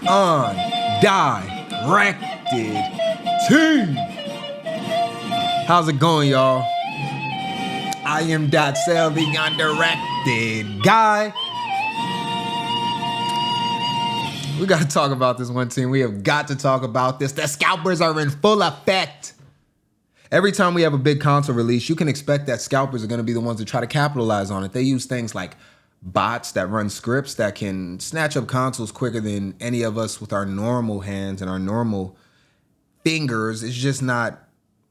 Undirected team. How's it going, y'all? I am DotSale, the undirected guy. We got to talk about this one team. We have got to talk about this. The scalpers are in full effect. Every time we have a big console release, you can expect that scalpers are going to be the ones to try to capitalize on it. They use things like bots that run scripts that can snatch up consoles quicker than any of us with our normal hands and our normal fingers. It's just not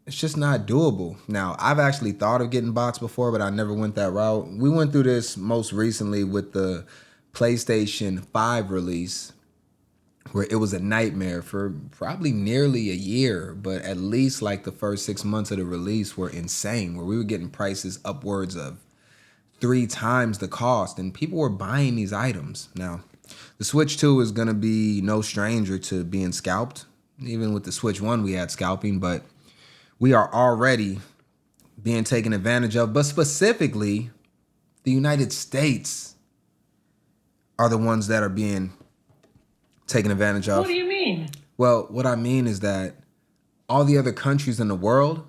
doable. Now, I've actually thought of getting bots before, but I never went that route. We went through this most recently with the PlayStation 5 release, where it was a nightmare for probably nearly a year, but at least like the first 6 months of the release were insane, where we were getting prices upwards of 3 times the cost, and people were buying these items. Now, the Switch 2 is going to be no stranger to being scalped. Even with the Switch 1, we had scalping, but we are already being taken advantage of. But specifically, the United States are the ones that are being taken advantage of. What do you mean? Well, what I mean is that all the other countries in the world,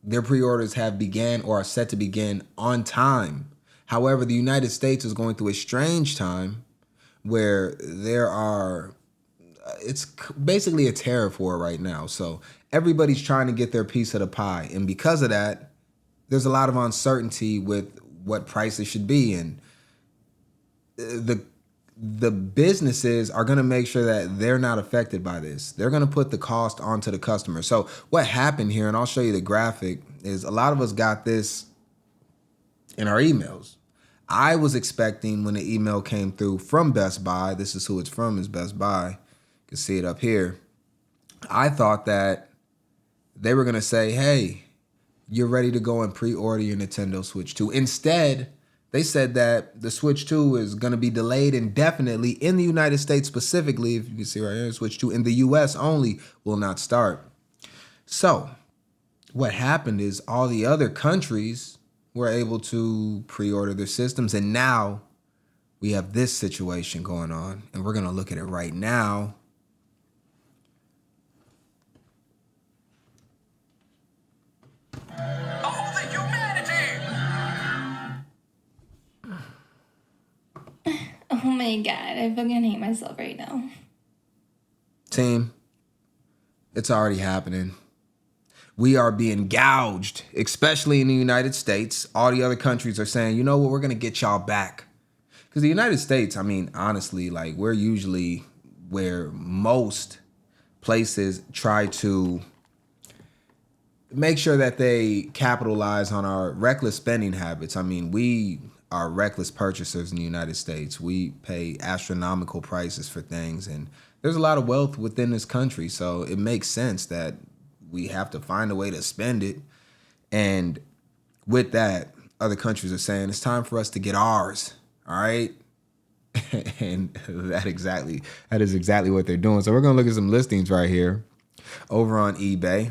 their pre-orders have began or are set to begin on time. However, the United States is going through a strange time where it's basically a tariff war right now. So everybody's trying to get their piece of the pie. And because of that, there's a lot of uncertainty with what prices should be. And the businesses are going to make sure that they're not affected by this. They're going to put the cost onto the customer. So what happened here, and I'll show you the graphic, is a lot of us got this in our emails. I was expecting when the email came through from Best Buy, this is who it's from, is Best Buy. You can see it up here. I thought that they were going to say, hey, you're ready to go and pre-order your Nintendo Switch 2. Instead, they said that the Switch 2 is going to be delayed indefinitely in the United States specifically. If you can see right here, Switch 2 in the US only will not start. So what happened is all the other countries were able to pre-order their systems. And now we have this situation going on. And we're going to look at it right now. Oh my god, I fucking hate myself right now. Team, it's already happening. We are being gouged, especially in the United States. All the other countries are saying, you know what, we're going to get y'all back. Because the United States, I mean, honestly, like we're usually where most places try to make sure that they capitalize on our reckless spending habits. I mean, we are reckless purchasers in the United States. We pay astronomical prices for things, and there's a lot of wealth within this country. So it makes sense that we have to find a way to spend it. And with that, other countries are saying it's time for us to get ours. All right. And that is exactly what they're doing. So we're going to look at some listings right here over on eBay.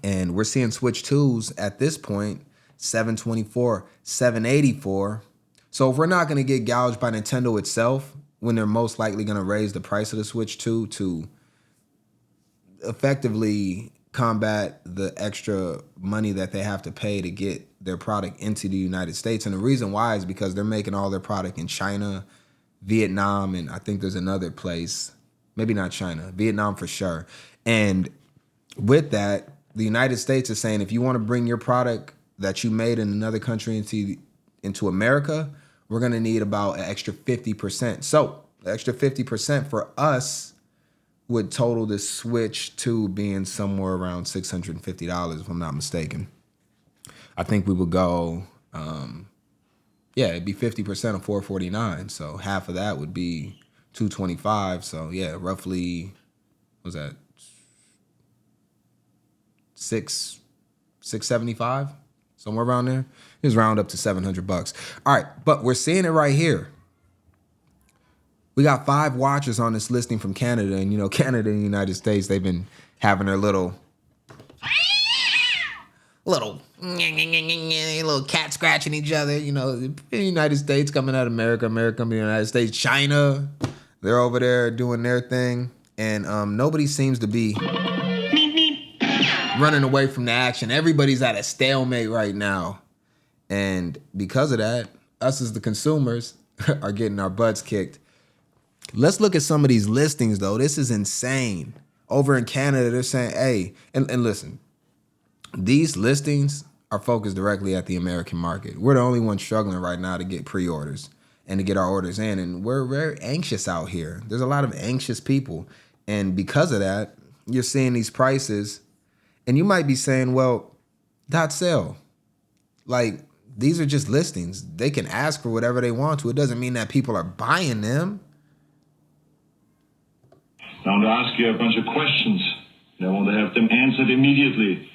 And we're seeing Switch 2s at this point, $724, $784. So if we're not going to get gouged by Nintendo itself, when they're most likely going to raise the price of the Switch 2 to effectively combat the extra money that they have to pay to get their product into the United States. And the reason why is because they're making all their product in China, Vietnam, and I think there's another place, maybe not China, Vietnam for sure. And with that, the United States is saying, if you want to bring your product that you made in another country into America, we're going to need about an extra 50%. So the extra 50% for us would total the Switch 2 being somewhere around $650, if I'm not mistaken. I think we would go, it'd be 50% of $449. So half of that would be $225. So yeah, roughly, what was that? $675, somewhere around there. Just round up to $700. All right, but we're seeing it right here. We got 5 watchers on this listing from Canada, and you know, Canada and the United States, they've been having their little cat scratching each other. You know, the United States coming out of America, America coming to the United States, China. They're over there doing their thing, and nobody seems to be running away from the action. Everybody's at a stalemate right now. And because of that, us as the consumers are getting our butts kicked. Let's look at some of these listings, though. This is insane. Over in Canada, they're saying, hey, and listen, these listings are focused directly at the American market. We're the only ones struggling right now to get pre-orders and to get our orders in. And we're very anxious out here. There's a lot of anxious people. And because of that, you're seeing these prices. And you might be saying, well, DotSale, like, these are just listings. They can ask for whatever they want to. It doesn't mean that people are buying them. I want to ask you a bunch of questions. I want to have them answered immediately.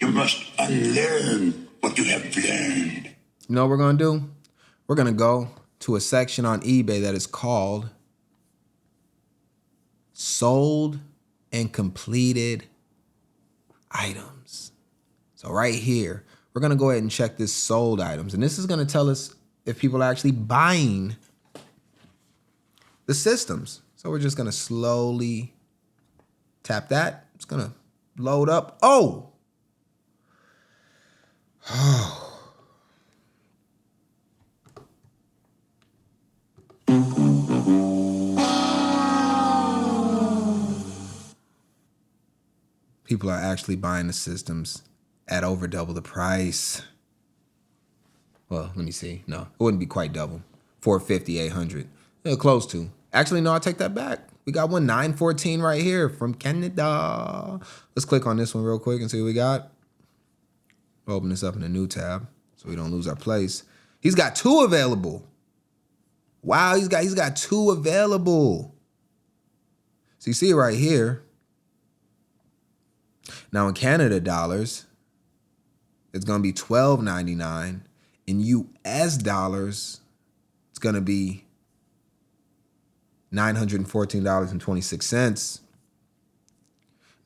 You must unlearn what you have learned. You know what we're going to do? We're going to go to a section on eBay that is called Sold and Completed Items. So right here, we're going to go ahead and check this sold items. And this is going to tell us if people are actually buying the systems. So we're just going to slowly tap that. It's going to load up. Oh. People are actually buying the systems at over double the price. Well, let me see. No, it wouldn't be quite double. 450, 800. Close to. Actually, no, I take that back. We got one 914 right here from Canada. Let's click on this one real quick and see what we got. We'll open this up in a new tab so we don't lose our place. He's got two available. Wow, he's got two available. So you see it right here. Now in Canada dollars, it's going to be $12.99. In US dollars, it's going to be $914.26.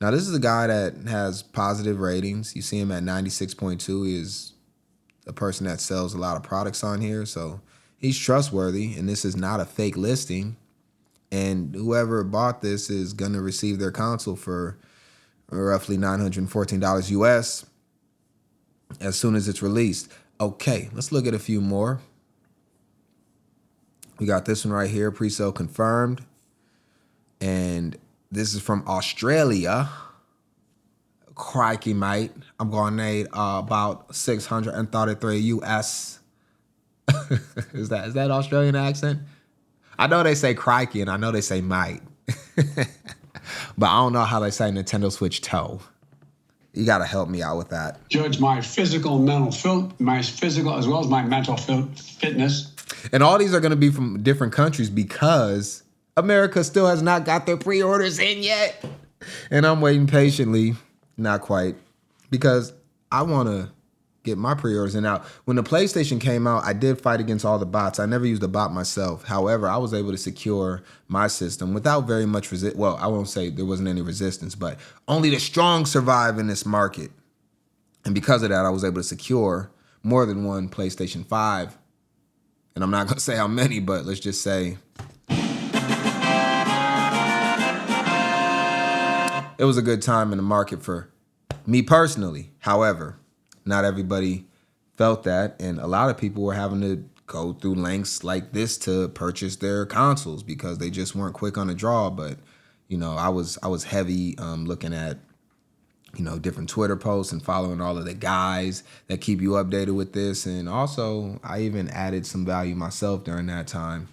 Now, this is a guy that has positive ratings. You see him at 96.2. He is a person that sells a lot of products on here. So he's trustworthy, and this is not a fake listing. And whoever bought this is going to receive their console for roughly $914 US as soon as it's released. Okay, let's look at a few more. We got this one right here, pre-sale confirmed. And this is from Australia. Crikey, mate. I'm going to need about 633 US. Is that Australian accent? I know they say crikey and I know they say mate. But I don't know how they say Nintendo Switch toe. You got to help me out with that. Judge my physical and mental my physical as well as my mental fitness. And all these are going to be from different countries because America still has not got their pre-orders in yet. And I'm waiting patiently. Not quite. Because I want to get my pre-orders in. Now, when the PlayStation came out, I did fight against all the bots. I never used a bot myself. However, I was able to secure my system without very much resistance. Well, I won't say there wasn't any resistance, but only the strong survive in this market. And because of that, I was able to secure more than one PlayStation 5. And I'm not going to say how many, but let's just say it was a good time in the market for me personally. However, not everybody felt that, and a lot of people were having to go through lengths like this to purchase their consoles because they just weren't quick on the draw. But you know, I was heavy looking at different Twitter posts and following all of the guys that keep you updated with this, and also I even added some value myself during that time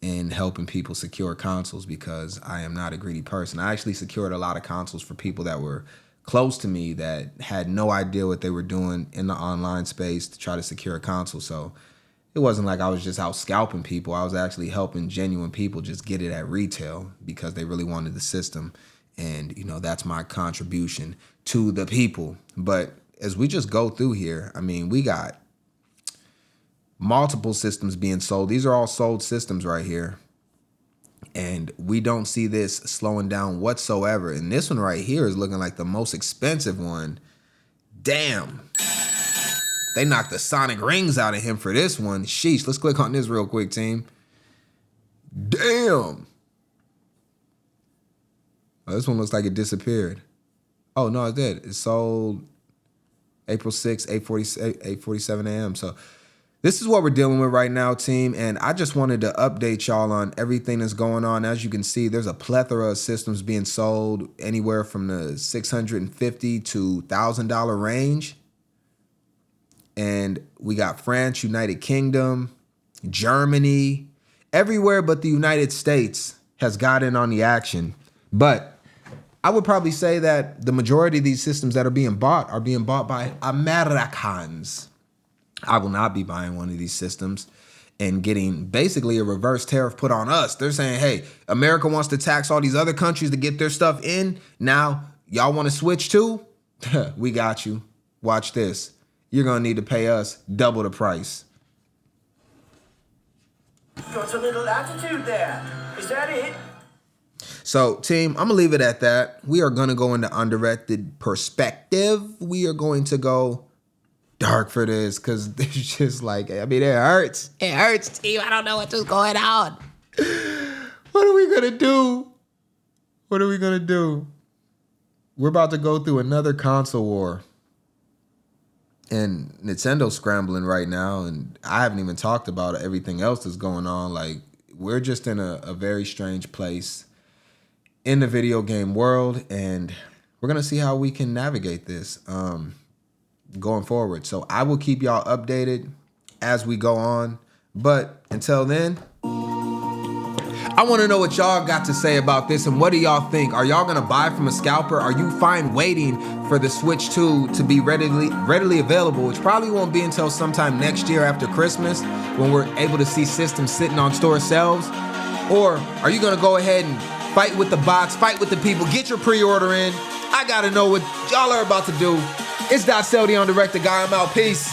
in helping people secure consoles because I am not a greedy person. I actually secured a lot of consoles for people that were close to me that had no idea what they were doing in the online space to try to secure a console. So it wasn't like I was just out scalping people. I was actually helping genuine people just get it at retail because they really wanted the system. And, that's my contribution to the people. But as we just go through here, I mean, we got multiple systems being sold. These are all sold systems right here. And we don't see this slowing down whatsoever. And this one right here is looking like the most expensive one. Damn. They knocked the sonic rings out of him for this one. Sheesh. Let's click on this real quick, team. Damn. Oh, this one looks like it disappeared. Oh, no, it did. It sold April 6th, 8:47 a.m. So this is what we're dealing with right now, team. And I just wanted to update y'all on everything that's going on. As you can see, there's a plethora of systems being sold anywhere from the $650 to $1,000 range. And we got France, United Kingdom, Germany, everywhere but the United States has got in on the action. But I would probably say that the majority of these systems that are being bought by Americans. I will not be buying one of these systems and getting basically a reverse tariff put on us. They're saying, hey, America wants to tax all these other countries to get their stuff in. Now, y'all want to switch too? We got you. Watch this. You're going to need to pay us double the price. Got a little attitude there. Is that it? So, team, I'm going to leave it at that. We are going to go into undirected perspective. We are going to go dark for this because it's just like, I mean, it hurts. It hurts, team. I don't know what's going on. What are we going to do? What are we going to do? We're about to go through another console war. And Nintendo's scrambling right now. And I haven't even talked about everything else that's going on. Like, we're just in a very strange place in the video game world. And we're going to see how we can navigate this. Going forward. So I will keep y'all updated as we go on. But until then, I want to know what y'all got to say about this and what do y'all think? Are y'all going to buy from a scalper? Are you fine waiting for the Switch 2 to be readily available, which probably won't be until sometime next year after Christmas when we're able to see systems sitting on store shelves? Or are you going to go ahead and fight with the bots, fight with the people, get your pre-order in? I got to know what y'all are about to do. It's DotSale, the undirected guy. I'm out. Peace.